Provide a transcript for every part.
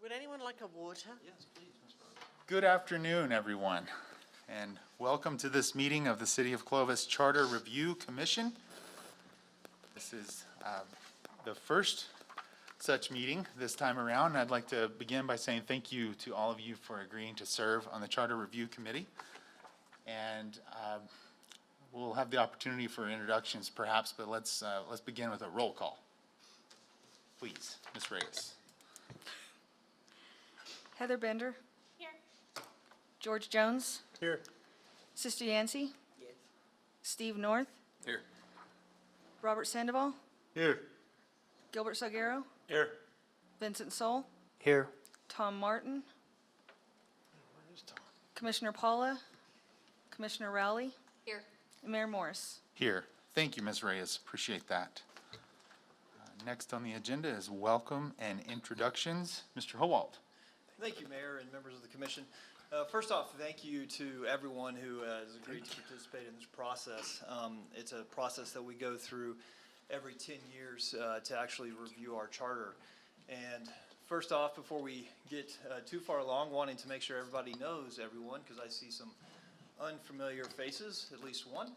Would anyone like a water? Yes, please, Ms. Burrows. Good afternoon, everyone, and welcome to this meeting of the City of Clovis Charter Review Commission. This is the first such meeting this time around. I'd like to begin by saying thank you to all of you for agreeing to serve on the Charter Review Committee. And we'll have the opportunity for introductions perhaps, but let's begin with a roll call. Please, Ms. Reyes. Heather Bender. Here. George Jones. Here. Sister Yancey. Yes. Steve North. Here. Robert Sandoval. Here. Gilbert Salguero. Here. Vincent Soul. Here. Tom Martin. Commissioner Paula. Commissioner Rowley. Here. And Mayor Morris. Here. Thank you, Ms. Reyes. Appreciate that. Next on the agenda is welcome and introductions. Mr. Howald. Thank you, Mayor and members of the Commission. First off, thank you to everyone who has agreed to participate in this process. It's a process that we go through every 10 years to actually review our charter. And first off, before we get too far along, wanting to make sure everybody knows everyone, because I see some unfamiliar faces, at least one.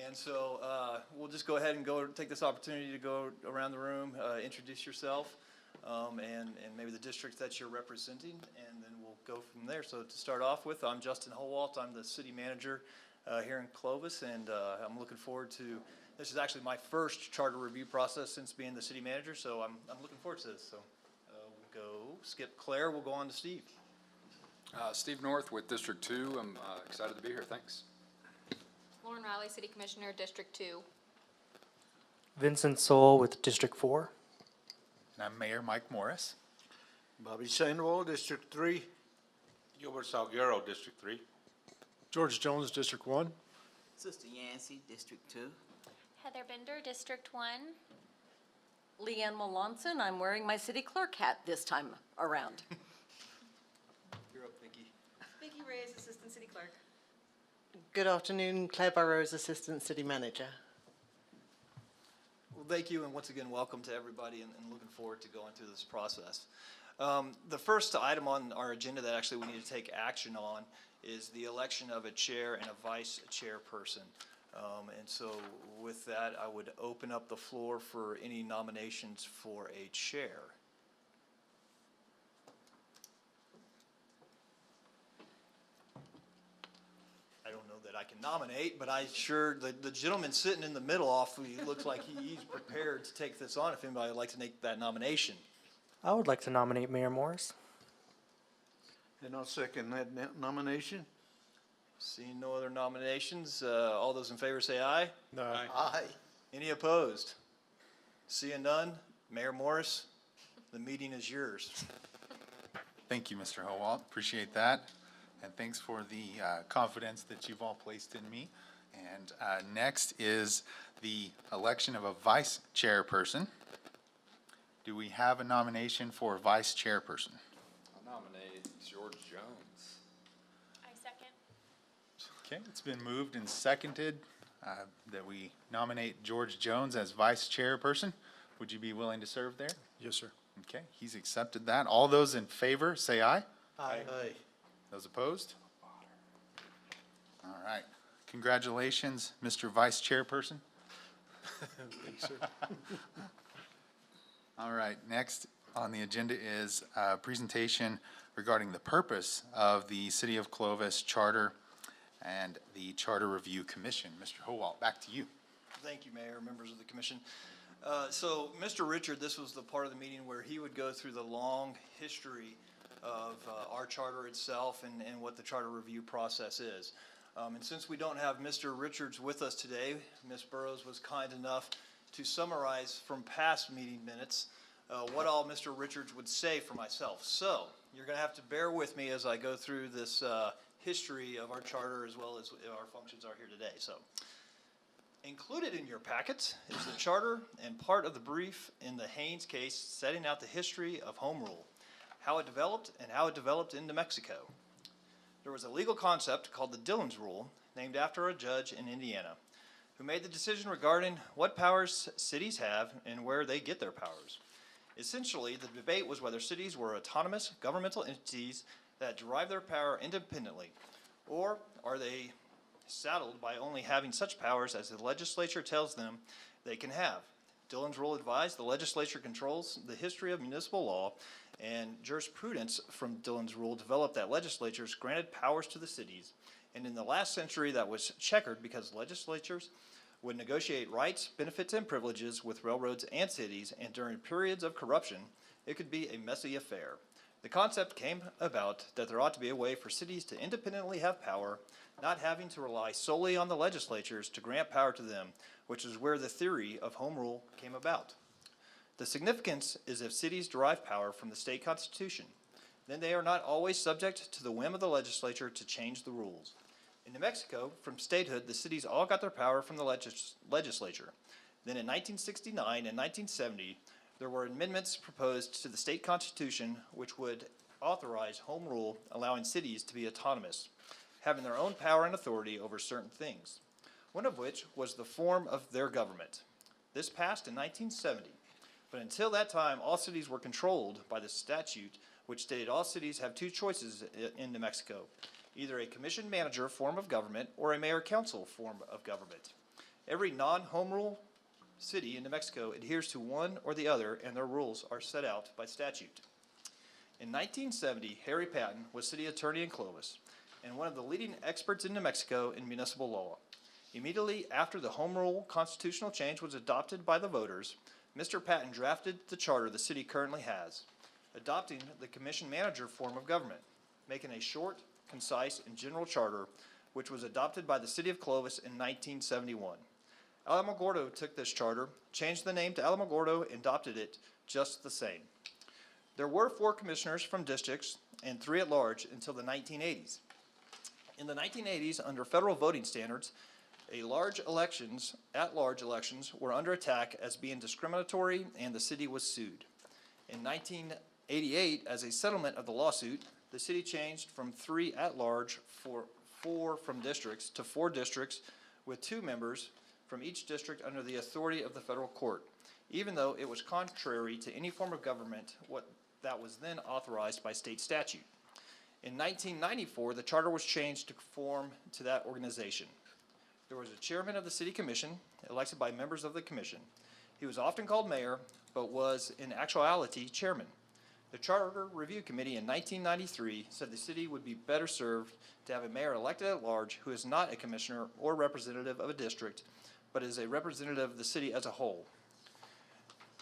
And so we'll just go ahead and take this opportunity to go around the room, introduce yourself, and maybe the district that you're representing, and then we'll go from there. So to start off with, I'm Justin Howalt. I'm the city manager here in Clovis, and I'm looking forward to, this is actually my first charter review process since being the city manager, so I'm looking forward to this. So we'll go, skip Claire, we'll go on to Steve. Steve North with District 2. I'm excited to be here. Thanks. Lauren Riley, City Commissioner, District 2. Vincent Soul with District 4. And I'm Mayor Mike Morris. Bobby Sandoval, District 3. Gilbert Salguero, District 3. George Jones, District 1. Sister Yancey, District 2. Heather Bender, District 1. Leanne Melanson. I'm wearing my city clerk hat this time around. You're up, Vicki. Vicki Reyes, Assistant City Clerk. Good afternoon, Claire Burrows, Assistant City Manager. Well, thank you, and once again, welcome to everybody, and looking forward to going through this process. The first item on our agenda that actually we need to take action on is the election of a chair and a vice chairperson. And so with that, I would open up the floor for any nominations for a chair. I don't know that I can nominate, but the gentleman sitting in the middle awfully looks like he's prepared to take this on if anybody would like to make that nomination. I would like to nominate Mayor Morris. And I'll second that nomination. Seeing no other nominations, all those in favor say aye. Aye. Aye. Any opposed? Seeing none, Mayor Morris, the meeting is yours. Thank you, Mr. Howald. Appreciate that. And thanks for the confidence that you've all placed in me. And next is the election of a vice chairperson. Do we have a nomination for vice chairperson? I nominate George Jones. I second. Okay, it's been moved and seconded that we nominate George Jones as vice chairperson. Would you be willing to serve there? Yes, sir. Okay, he's accepted that. All those in favor, say aye. Aye. Those opposed? All right. Congratulations, Mr. Vice Chairperson. Thanks, sir. All right, next on the agenda is a presentation regarding the purpose of the City of Clovis Charter and the Charter Review Commission. Mr. Howalt, back to you. Thank you, Mayor, members of the commission. So Mr. Richard, this was the part of the meeting where he would go through the long history of our charter itself and what the charter review process is. And since we don't have Mr. Richards with us today, Ms. Burrows was kind enough to summarize from past meeting minutes what all Mr. Richards would say for myself. So you're going to have to bear with me as I go through this history of our charter as well as our functions are here today. So included in your packets is the charter and part of the brief in the Haynes case setting out the history of home rule, how it developed and how it developed in New Mexico. There was a legal concept called the Dillon's Rule, named after a judge in Indiana, who made the decision regarding what powers cities have and where they get their powers. Essentially, the debate was whether cities were autonomous governmental entities that derive their power independently, or are they saddled by only having such powers as the legislature tells them they can have. Dillon's rule advised the legislature controls the history of municipal law, and jurisprudence from Dillon's rule developed that legislatures granted powers to the cities, and in the last century that was checkered because legislatures would negotiate rights, benefits, and privileges with railroads and cities, and during periods of corruption, it could be a messy affair. The concept came about that there ought to be a way for cities to independently have power, not having to rely solely on the legislatures to grant power to them, which is where the theory of home rule came about. The significance is if cities derive power from the state constitution, then they are not always subject to the whim of the legislature to change the rules. In New Mexico, from statehood, the cities all got their power from the legislature. Then in 1969 and 1970, there were amendments proposed to the state constitution which would authorize home rule, allowing cities to be autonomous, having their own power and authority over certain things, one of which was the form of their government. This passed in 1970, but until that time, all cities were controlled by the statute, which stated all cities have two choices in New Mexico, either a commission-manager form of government or a mayor-council form of government. Every non-home rule city in New Mexico adheres to one or the other, and their rules are set out by statute. In 1970, Harry Patton was city attorney in Clovis and one of the leading experts in New Mexico in municipal law. Immediately after the home rule constitutional change was adopted by the voters, Mr. Patton drafted the charter the city currently has, adopting the commission-manager form of government, making a short, concise, and general charter, which was adopted by the city of Clovis in 1971. Alamogordo took this charter, changed the name to Alamogordo, and adopted it just the same. There were 4 commissioners from districts and 3 at large until the 1980s. In the 1980s, under federal voting standards, at-large elections were under attack as being discriminatory, and the city was sued. In 1988, as a settlement of the lawsuit, the city changed from 3 at-large, 4 from districts, to 4 districts with 2 members from each district under the authority of the federal court, even though it was contrary to any form of government that was then authorized by state statute. In 1994, the charter was changed to conform to that organization. There was a chairman of the city commission, elected by members of the commission. He was often called mayor, but was in actuality chairman. The Charter Review Committee in 1993 said the city would be better served to have a mayor elected at large who is not a commissioner or representative of a district, but is a representative of the city as a whole.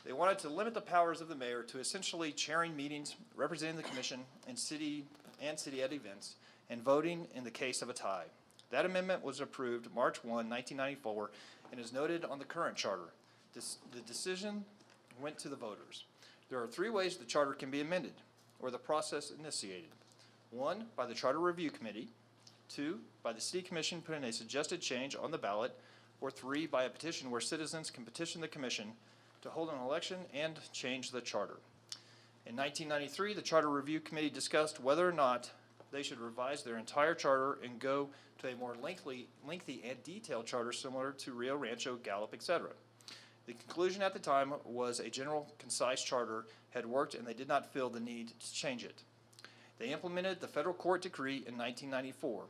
They wanted to limit the powers of the mayor to essentially chairing meetings, representing the commission and city at events, and voting in the case of a tie. That amendment was approved March 1, 1994, and is noted on the current charter. The decision went to the voters. There are 3 ways the charter can be amended, or the process initiated. 1, by the Charter Review Committee. 2, by the City Commission putting a suggested change on the ballot. Or 3, by a petition where citizens can petition the commission to hold an election and change the charter. In 1993, the Charter Review Committee discussed whether or not they should revise their entire charter and go to a more lengthy and detailed charter similar to Rio Rancho, Gallup, etc. The conclusion at the time was a general, concise charter had worked, and they did not feel the need to change it. They implemented the federal court decree in 1994.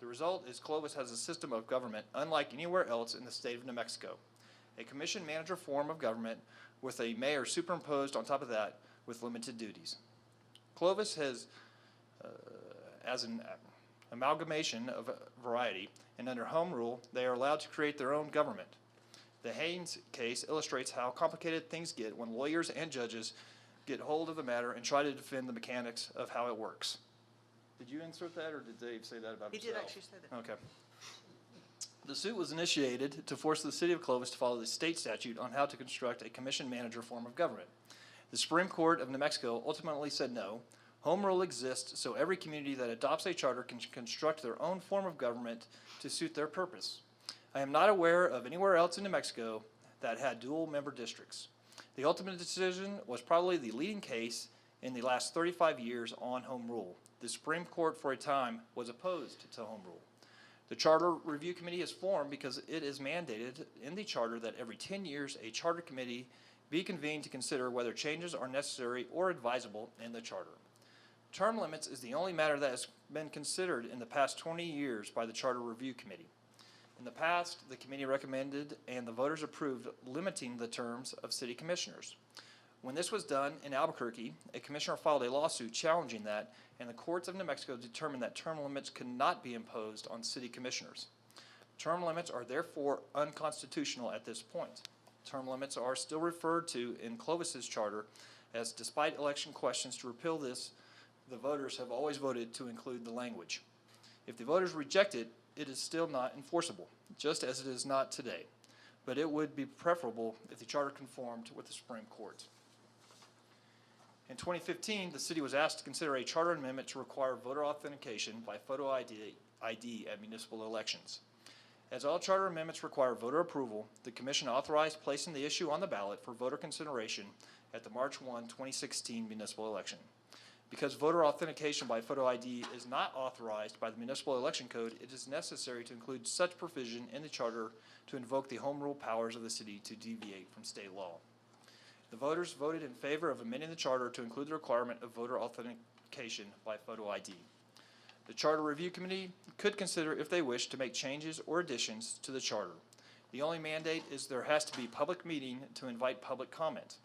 The result is Clovis has a system of government unlike anywhere else in the state of New Mexico. A commission-manager form of government with a mayor superimposed on top of that with limited duties. Clovis has, as an amalgamation of variety, and under home rule, they are allowed to create their own government. The Haynes case illustrates how complicated things get when lawyers and judges get hold of the matter and try to defend the mechanics of how it works. Did you insert that, or did Dave say that about himself? He did actually say that. Okay. The suit was initiated to force the city of Clovis to follow the state statute on how to construct a commission-manager form of government. The Supreme Court of New Mexico ultimately said no. Home rule exists so every community that adopts a charter can construct their own form of government to suit their purpose. I am not aware of anywhere else in New Mexico that had dual-member districts. The ultimate decision was probably the leading case in the last 35 years on home rule. The Supreme Court for a time was opposed to home rule. The Charter Review Committee is formed because it is mandated in the charter that every 10 years a charter committee be convened to consider whether changes are necessary or advisable in the charter. Term limits is the only matter that has been considered in the past 20 years by the Charter Review Committee. In the past, the committee recommended and the voters approved limiting the terms of city commissioners. When this was done in Albuquerque, a commissioner filed a lawsuit challenging that, and the courts of New Mexico determined that term limits could not be imposed on city commissioners. Term limits are therefore unconstitutional at this point. Term limits are still referred to in Clovis's charter, as despite election questions to repeal this, the voters have always voted to include the language. If the voters reject it, it is still not enforceable, just as it is not today. But it would be preferable if the charter conformed with the Supreme Court. In 2015, the city was asked to consider a charter amendment to require voter authentication by photo ID at municipal elections. As all charter amendments require voter approval, the commission authorized placing the issue on the ballot for voter consideration at the March 1, 2016 municipal election. Because voter authentication by photo ID is not authorized by the Municipal Election Code, it is necessary to include such provision in the charter to invoke the home rule powers of the city to deviate from state law. The voters voted in favor of amending the charter to include the requirement of voter authentication by photo ID. The Charter Review Committee could consider, if they wish, to make changes or additions to the charter. The only mandate is there has to be a public meeting to invite public comment.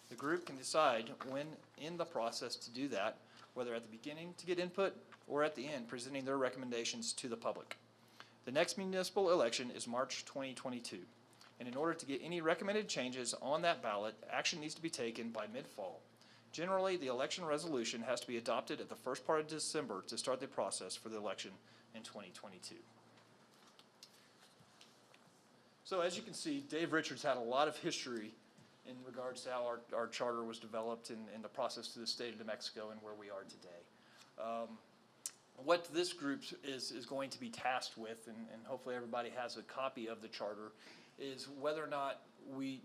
The group can decide when in the process to do that, whether at the beginning to get input or at the end presenting their recommendations to the public. The next municipal election is March 2022, and in order to get any recommended changes on that ballot, action needs to be taken by mid-fall. Generally, the election resolution has to be adopted at the first part of December to start the process for the election in 2022. So as you can see, Dave Richards had a lot of history in regards to how our charter was developed and the process to the state of New Mexico and where we are today. What this group is going to be tasked with, and hopefully everybody has a copy of the charter, is whether or not we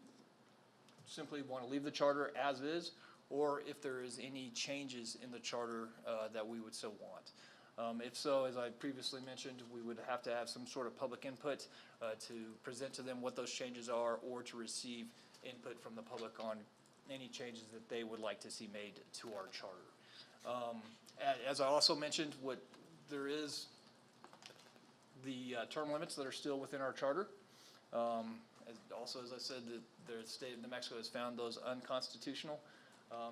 simply want to leave the charter as is, or if there is any changes in the charter that we would so want. If so, as I previously mentioned, we would have to have some sort of public input to present to them what those changes are, or to receive input from the public on any changes that they would like to see made to our charter. As I also mentioned, there is the term limits that are still within our charter. As I said, the state of New Mexico has found those unconstitutional.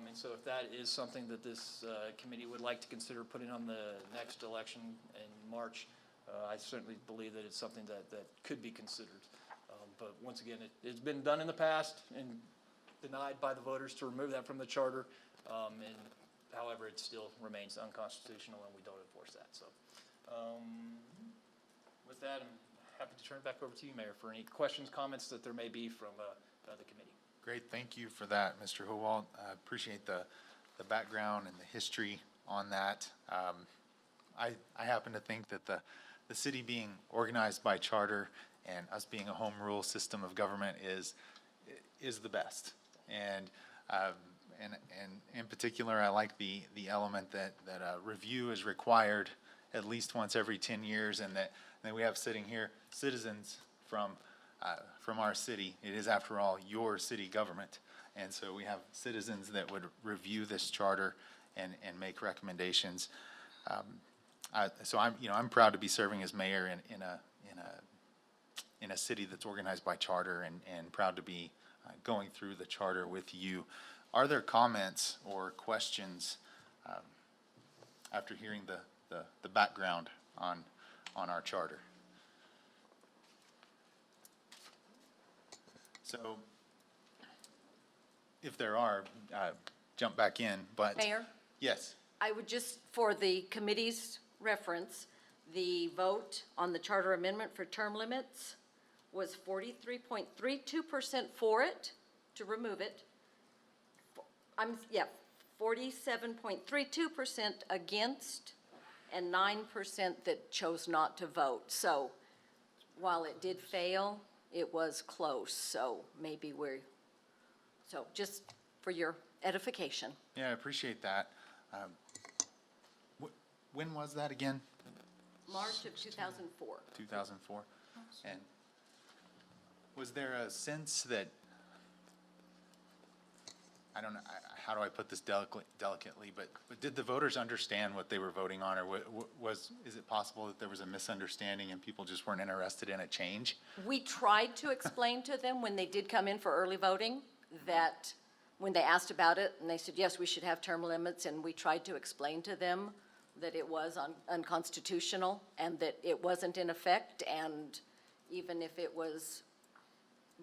And so if that is something that this committee would like to consider putting on the next election in March, I certainly believe that it's something that could be considered. But once again, it's been done in the past and denied by the voters to remove that from the charter. And however, it still remains unconstitutional and we don't enforce that. So with that, I'm happy to turn it back over to you, Mayor, for any questions, comments that there may be from the committee. Great, thank you for that, Mr. Howald. I appreciate the background and the history on that. I happen to think that the city being organized by charter and us being a home rule system of government is the best. And in particular, I like the element that a review is required at least once every 10 years, and that we have sitting here citizens from our city. It is, after all, your city government. And so we have citizens that would review this charter and make recommendations. So I'm proud to be serving as mayor in a city that's organized by charter, and proud to be going through the charter with you. Are there comments or questions after hearing the background on our charter? So if there are, jump back in, but. Mayor? Yes. I would just, for the committee's reference, the vote on the charter amendment for term limits was 43.32% for it, to remove it. 47.32% against, and 9% that chose not to vote. So while it did fail, it was close, so maybe so just for your edification. Yeah, I appreciate that. When was that again? March of 2004. 2004? And was there a sense that I don't know, how do I put this delicately, but did the voters understand what they were voting on, or is it possible that there was a misunderstanding and people just weren't interested in a change? We tried to explain to them when they did come in for early voting, that when they asked about it, and they said, yes, we should have term limits, and we tried to explain to them that it was unconstitutional and that it wasn't in effect, and even if it was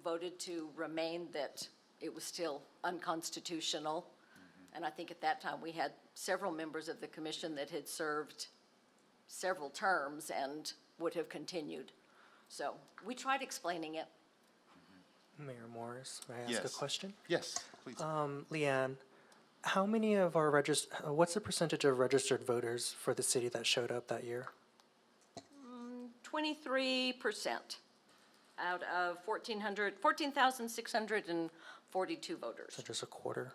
voted to remain, that it was still unconstitutional. And I think at that time, we had several members of the commission that had served several terms and would have continued. So we tried explaining it. Mayor Morris, may I ask a Yes. question? Yes, please. Leanne, how many of our what's the percentage of registered voters for the city that showed up that year? 23% out of 14,642 voters. So just a quarter?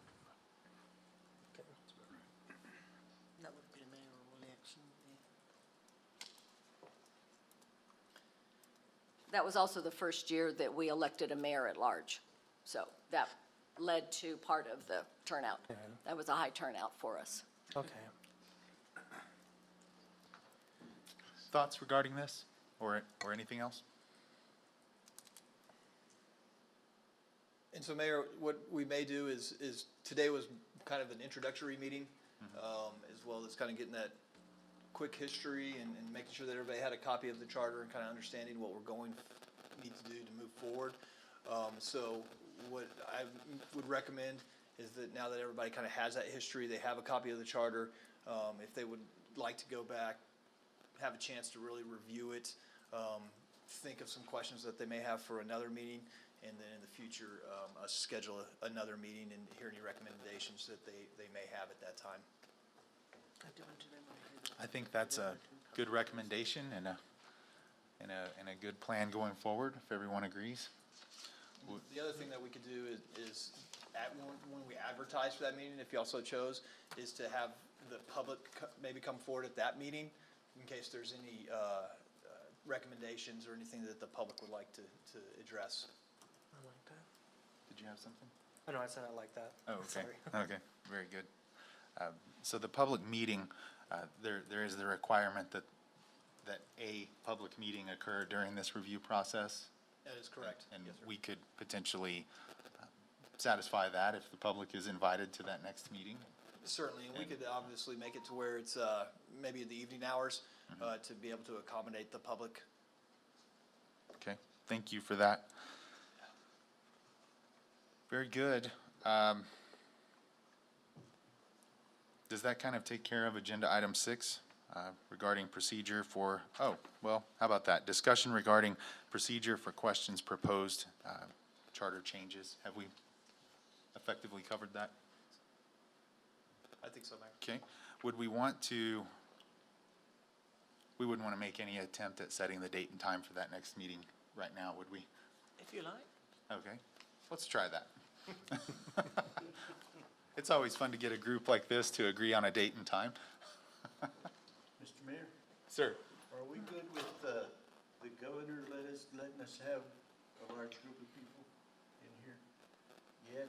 That would be a mayoral election. That was also the first year that we elected a mayor at large. So that led to part of the turnout. Yeah. That was a high turnout for us. Okay. Thoughts regarding this, or anything else? And so, Mayor, what we may do is today was kind of an introductory meeting, as well as kind of getting that quick history and making sure that everybody had a copy of the charter and kind of understanding what we're need to do to move forward. So what I would recommend is that now that everybody kind of has that history, they have a copy of the charter, if they would like to go back, have a chance to really review it, think of some questions that they may have for another meeting, and then in the future, us schedule another meeting and hear any recommendations that they may have at that time. I think that's a good recommendation and a good plan going forward, if everyone agrees. The other thing that we could do is when we advertise for that meeting, if you also chose, is to have the public maybe come forward at that meeting in case there's any recommendations or anything that the public would like to address. I like that. Did you have something? Oh, no, I said I like that. Oh, okay. Sorry. Okay, very good. So the public meeting, there is the requirement that a public meeting occur during this review process. That is correct. And Yes, sir. we could potentially satisfy that if the public is invited to that next meeting. Certainly, and we could obviously make it to where it's maybe in the evening hours to be able to accommodate the public. Okay, thank you for that. Very good. Does that kind of take care of agenda item 6 regarding procedure for, how about that? Discussion regarding procedure for questions proposed, charter changes. Have we effectively covered that? I think so, Mayor. Okay. We wouldn't want to make any attempt at setting the date and time for that next meeting right now, would we? If you like. Okay, let's try that. It's always fun to get a group like this to agree on a date and time. Mr. Mayor, Sir? are we good with the governor letting us have a large group of people in here yet?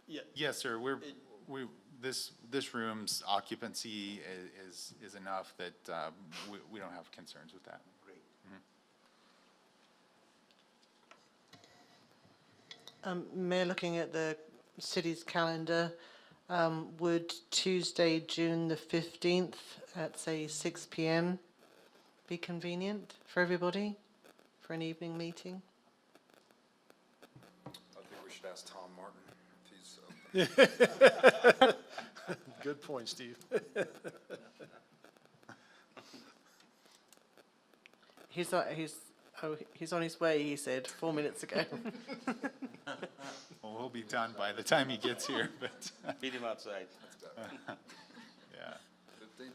Yeah, Yes, sir, this room's occupancy is enough that we don't have concerns with that. Great. Mayor, looking at the city's calendar, would Tuesday, June the 15th at say 6 p.m. be convenient for everybody for an evening meeting? I think we should ask Tom Martin if he's, Good point, Steve. He's on his way, he said 4 minutes ago. Well, we'll be done by the time he gets here, but, Meet him outside. yeah. 15th,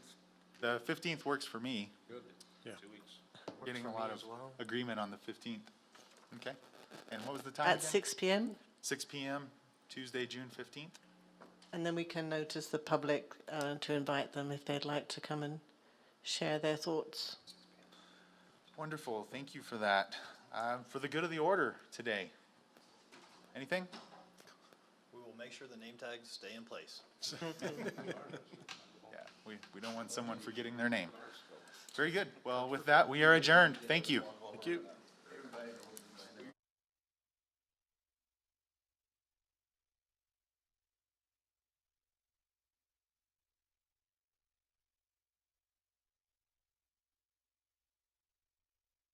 The 15th works for me. good. 2 weeks. Getting for a me lot as of well. agreement on the 15th. Okay, and what was the time At again? 6 p.m. 6 p.m., Tuesday, June 15th? And then we can notice the public to invite them if they'd like to come and share their thoughts. Wonderful, thank you for that. For the good of the order today, anything? We make sure the name tags stay in place. Yeah, we don't want someone forgetting their name. Very good. Well, with that, we are adjourned. Thank you. Thank you.